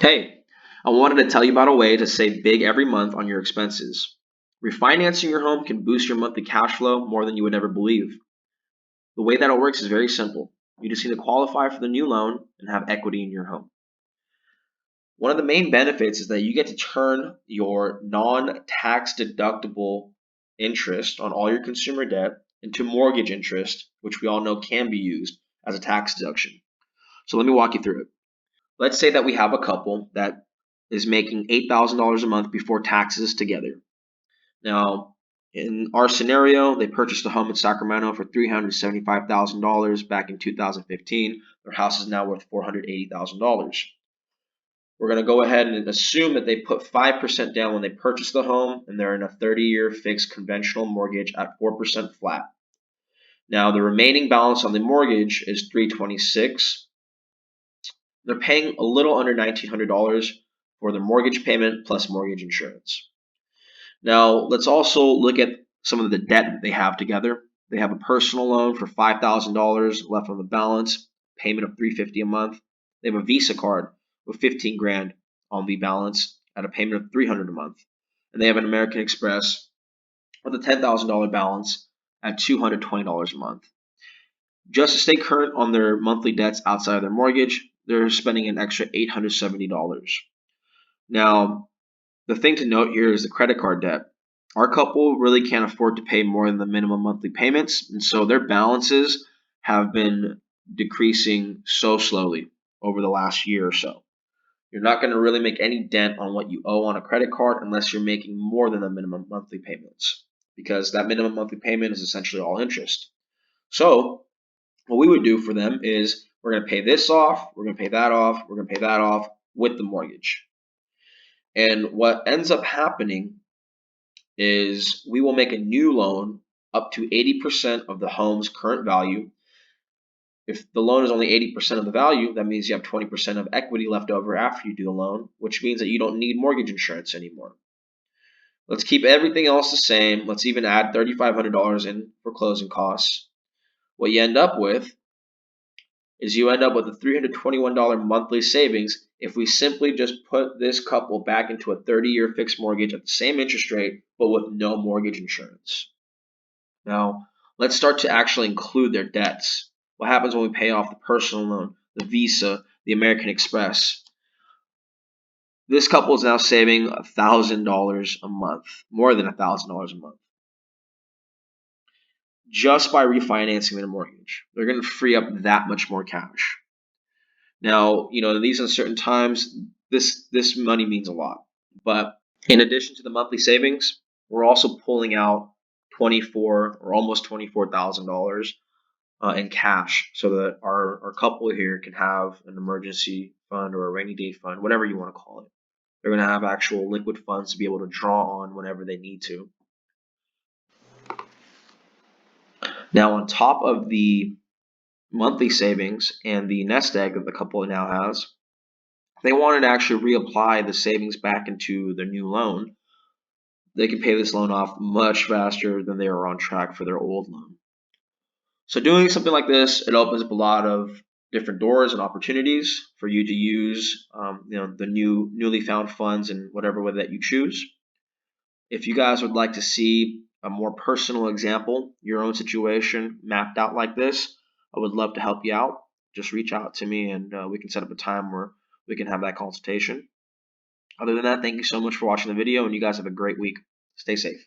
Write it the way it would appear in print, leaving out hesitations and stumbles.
Hey, I wanted to tell you about a way to save big every month on your expenses. Refinancing your home can boost your monthly cash flow more than you would ever believe. The way that it works is very simple. You just need to qualify for the new loan and have equity in your home. One of the main benefits is that you get to turn your non tax deductible interest on all your consumer debt into mortgage interest, which we all know can be used as a tax deduction. So let me walk you through it. Let's say that we have a couple that is making $8,000 a month before taxes together. Now, in our scenario, they purchased a home in Sacramento for $375,000 back in 2015. Their house is now worth $480,000. We're going to go ahead and assume that they put 5% down when they purchased the home, and they're in a 30-year fixed conventional mortgage at 4% flat. Now, the remaining balance on the mortgage is $326. They're paying a little under $1,900 for their mortgage payment plus mortgage insurance. Now, let's also look at some of the debt that they have together. They have a personal loan for $5,000 left on the balance, payment of $350 a month. They have a Visa card with 15 grand on the balance at a payment of $300 a month. And they have an American Express with a $10,000 balance at $220 a month. Just to stay current on their monthly debts outside of their mortgage, they're spending an extra $870. Now, the thing to note here is the credit card debt. Our couple really can't afford to pay more than the minimum monthly payments, and so their balances have been decreasing so slowly over the last year or so. You're not going to really make any dent on what you owe on a credit card unless you're making more than the minimum monthly payments, because that minimum monthly payment is essentially all interest. So, what we would do for them is we're going to pay this off, we're going to pay that off, we're going to pay that off with the mortgage. And what ends up happening is we will make a new loan up to 80% of the home's current value. If the loan is only 80% of the value, that means you have 20% of equity left over after you do the loan, which means that you don't need mortgage insurance anymore. Let's keep everything else the same. Let's even add $3,500 in for closing costs. What you end up with is you end up with a $321 monthly savings if we simply just put this couple back into a 30-year fixed mortgage at the same interest rate, but with no mortgage insurance. Now, let's start to actually include their debts. What happens when we pay off the personal loan, the Visa, the American Express? This couple is now saving $1,000 a month, more than $1,000 a month, just by refinancing their mortgage. They're going to free up that much more cash. Now, in these uncertain times, this money means a lot. But in addition to the monthly savings, we're also pulling out 24 or almost $24,000 in cash, so that our couple here can have an emergency fund or a rainy day fund, whatever you want to call it. They're going to have actual liquid funds to be able to draw on whenever they need to. Now, on top of the monthly savings and the nest egg that the couple now has, they wanted to actually reapply the savings back into their new loan. They can pay this loan off much faster than they were on track for their old loan. So doing something like this, it opens up a lot of different doors and opportunities for you to use the newly found funds in whatever way that you choose. If you guys would like to see a more personal example, your own situation mapped out like this, I would love to help you out. Just reach out to me and we can set up a time where we can have that consultation. Other than that, thank you so much for watching the video, and you guys have a great week. Stay safe.